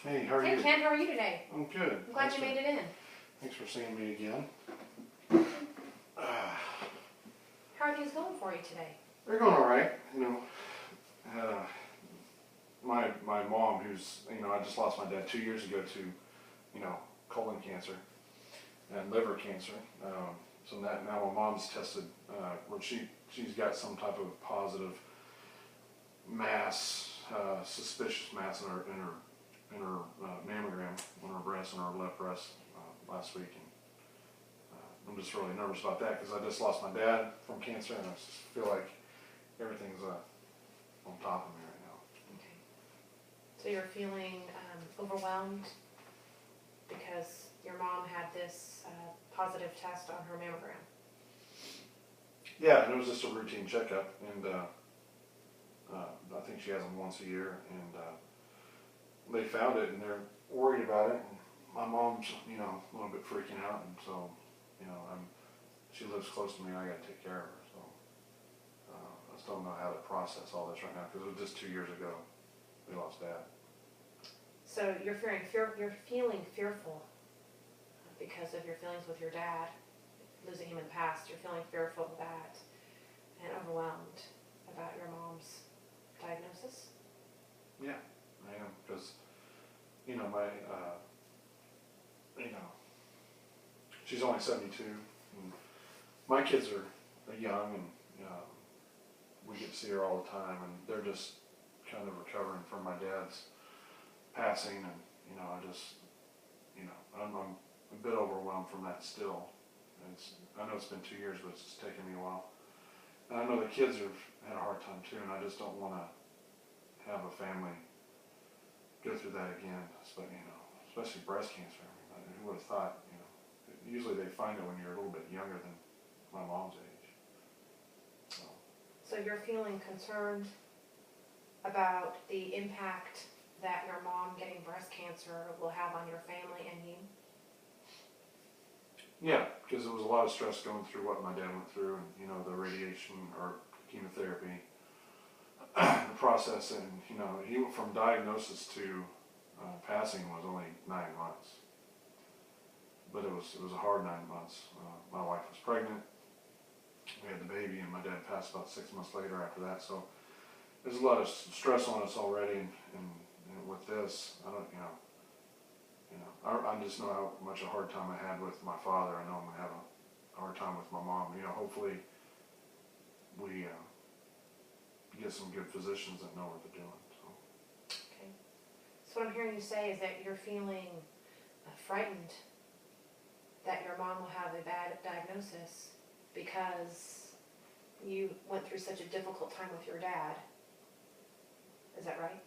Hey, how are Hey you? Ken, how are you today? I'm good. I'm glad you made it in. Thanks for seeing me again. How are things going for you today? They're going all right. My mom, who's, I just lost my dad 2 years ago to, colon cancer and liver cancer. So now my mom's tested, where she's got some type of positive mass, suspicious mass in her mammogram on her breast, on her left breast last week. And I'm just really nervous about that because I just lost my dad from cancer, and I just feel like everything's on top of me right now. Okay. So you're feeling overwhelmed because your mom had this positive test on her mammogram. Yeah, and it was just a routine checkup, and I think she has them once a year, and they found it, and they're worried about it. And my mom's, a little bit freaking out, and so, she lives close to me, and I got to take care of her. So I just don't know how to process all this right now because it was just 2 years ago we lost Dad. So you're feeling fearful because of your feelings with your dad, losing him in the past. You're feeling fearful of that and overwhelmed about your mom's diagnosis? Yeah, I am, because, she's only 72, and my kids are young, and we get to see her all the time, and they're just kind of recovering from my dad's passing, and, I'm a bit overwhelmed from that still. I know it's been 2 years, but it's just taken me a while. And I know the kids have had a hard time too, and I just don't want to have a family go through that again, especially breast cancer. I mean, who would have thought, usually they find it when you're a little bit younger than my mom's age. So you're feeling concerned about the impact that your mom getting breast cancer will have on your family and you? Yeah, because there was a lot of stress going through what my dad went through, and, the radiation or chemotherapy, the process, and, he went from diagnosis to passing was only 9 months. But it was a hard 9 months. My wife was pregnant, we had the baby, and my dad passed about 6 months later after that. So there's a lot of stress on us already, and with this, I just know how much a hard time I had with my father. I know I'm gonna have a hard time with my mom. Hopefully we get some good physicians that know what they're doing. So. Okay. So what I'm hearing you say is that you're feeling frightened that your mom will have a bad diagnosis because you went through such a difficult time with your dad. Is that right?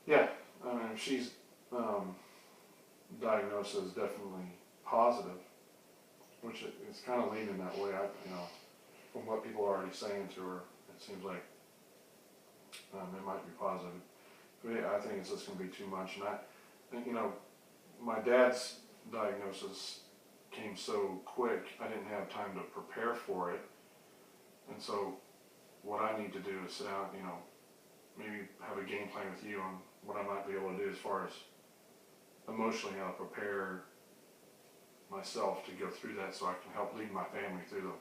Yeah, I mean, if she's diagnosed as definitely positive, which it's kind of leaning that way. From what people are already saying to her, it seems like it might be positive. But yeah, I think it's just going to be too much. And my dad's diagnosis came so quick, I didn't have time to prepare for it. And so what I need to do is sit down, maybe have a game plan with you on what I might be able to do as far as emotionally how to prepare myself to go through that, so I can help lead my family through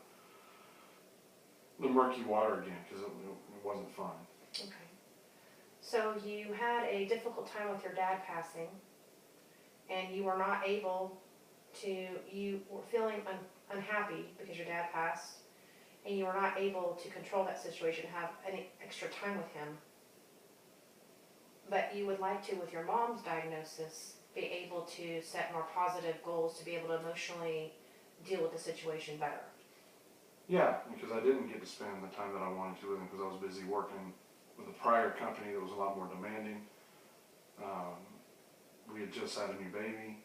the murky water again, because it wasn't fun. Okay. So you had a difficult time with your dad passing, and you were not able to, you were feeling unhappy because your dad passed, and you were not able to control that situation, have any extra time with him. But you would like to, with your mom's diagnosis, be able to set more positive goals to be able to emotionally deal with the situation better. Yeah, because I didn't get to spend the time that I wanted to with him because I was busy working with a prior company that was a lot more demanding. We had just had a new baby.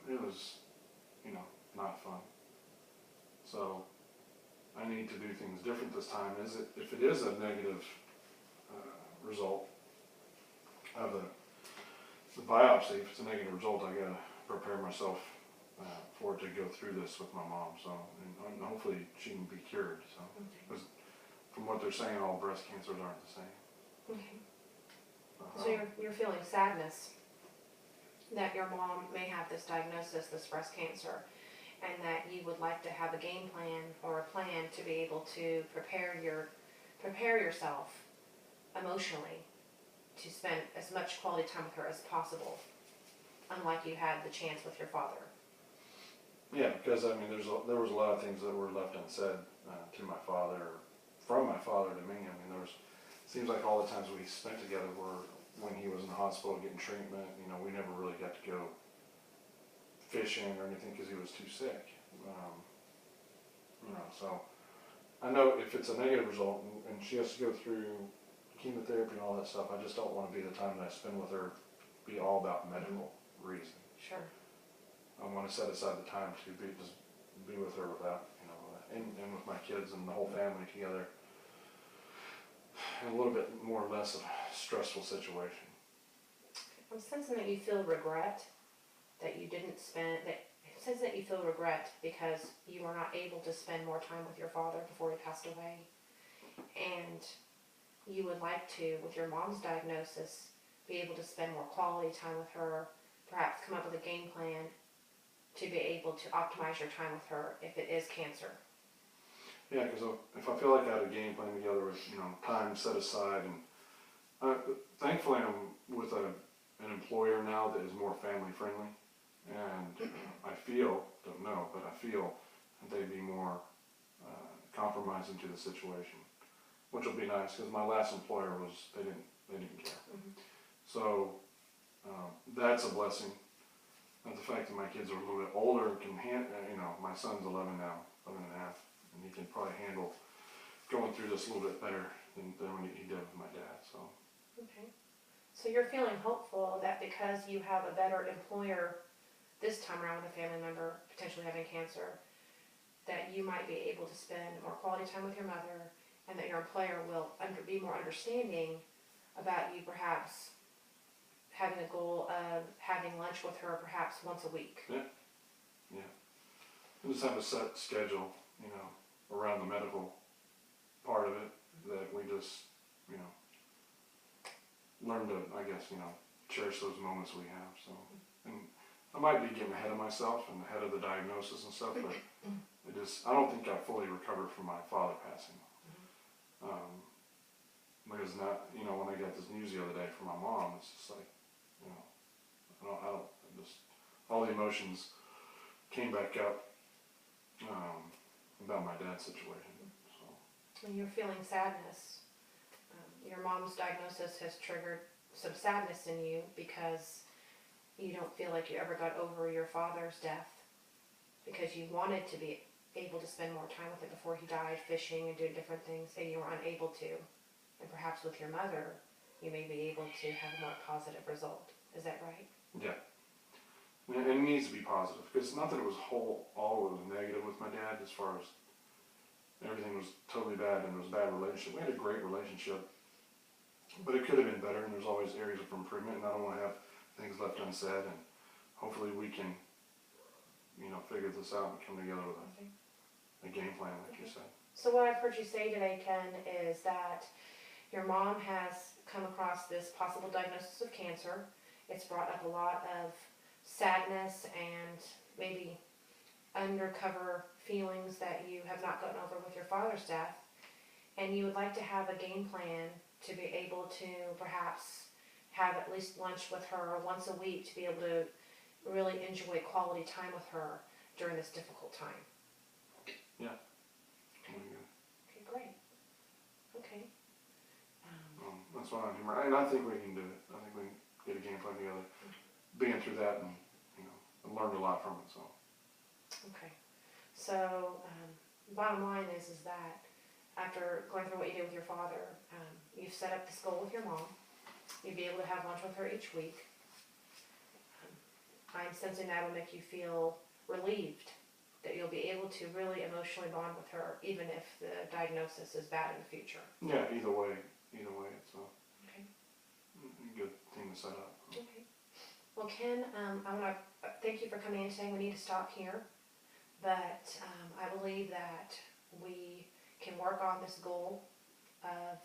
It was, not fun. So I need to do things different this time. If it is a negative result of the biopsy, if it's a negative result, I gotta prepare myself for it to go through this with my mom. So, and hopefully she can be cured. So, because from what they're saying, all breast cancers aren't the same. Okay. So you're feeling sadness that your mom may have this diagnosis, this breast cancer, and that you would like to have a game plan or a plan to be able to prepare yourself emotionally to spend as much quality time with her as possible, unlike you had the chance with your father. Yeah, because I mean, there was a lot of things that were left unsaid to my father, or from my father to me. I mean, seems like all the times we spent together were when he was in the hospital getting treatment. You know, we never really got to go fishing or anything because he was too sick. You know, so I know if it's a negative result and she has to go through chemotherapy and all that stuff, I just don't want to be the time that I spend with her be all about medical reason. Sure. I want to set aside the time to just be with her without, you know, and with my kids and the whole family together. And a little bit more or less of a stressful situation. I'm sensing that you feel regret that you didn't spend, that it says that you feel regret because you were not able to spend more time with your father before he passed away. And you would like to, with your mom's diagnosis, be able to spend more quality time with her, perhaps come up with a game plan to be able to optimize your time with her if it is cancer. Yeah, because if I feel like I had a game plan together with, you know, time set aside, and thankfully I'm with an employer now that is more family friendly, and I don't know, but I feel that they'd be more compromising to the situation, which will be nice because my last employer they didn't care. Mm-hmm. So that's a blessing. The fact that my kids are a little bit older and can you know, my son's 11 now, 11 and a half, and he can probably handle going through this a little bit better than when he did with my dad. So. Okay. So you're feeling hopeful that because you have a better employer this time around with a family member potentially having cancer, that you might be able to spend more quality time with your mother, and that your employer will be more understanding about you perhaps having a goal of having lunch with her perhaps once a week. Yeah. And just have a set schedule, you know, around the medical part of it that we just, you know, learn to, I guess, you know, cherish those moments we have. So, and I might be getting ahead of myself and ahead of the diagnosis and stuff, but I don't think I fully recovered from my father passing. Because you know, when I got this news the other day from my mom, it's just like, you know, all the emotions came back up about my dad's situation. So. When you're feeling sadness, your mom's diagnosis has triggered some sadness in you because you don't feel like you ever got over your father's death, because you wanted to be able to spend more time with him before he died, fishing and doing different things, and you were unable to. And perhaps with your mother, you may be able to have a more positive result. Is that right? Yeah. And it needs to be positive, because not that it was all was negative with my dad as far as everything was totally bad and it was a bad relationship. We had a great relationship, but it could have been better, and there's always areas of improvement, and I don't want to have things left unsaid, and hopefully we can, you know, figure this out and come together with a game plan, like you said. So what I've heard you say today, Ken, is that your mom has come across this possible diagnosis of cancer. It's brought up a lot of sadness and maybe undercover feelings that you have not gotten over with your father's death, and you would like to have a game plan to be able to perhaps have at least lunch with her once a week to be able to really enjoy quality time with her during this difficult time. Yeah. Okay, great. Okay. That's what I'm hearing, and I think we can do it. I think we can get a game plan together, being through that, and you know, I learned a lot from it. So. Okay. So, bottom line is that after going through what you did with your father, you've set up this goal with your mom. You'd be able to have lunch with her each week. I'm sensing that will make you feel relieved that you'll be able to really emotionally bond with her, even if the diagnosis is bad in the future. Yeah, either way, it's a good thing to set up. Okay. Well, Ken, I want to thank you for coming in today. We need to stop here, but I believe that we can work on this goal of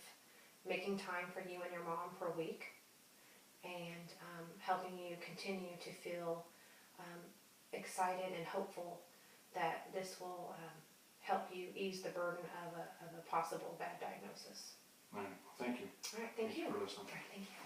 making time for you and your mom for a week. helping you continue to feel excited and hopeful that this will help you ease the burden of a possible bad diagnosis. All right, thank you. All right, thank you. Thanks for listening. All right, thank you.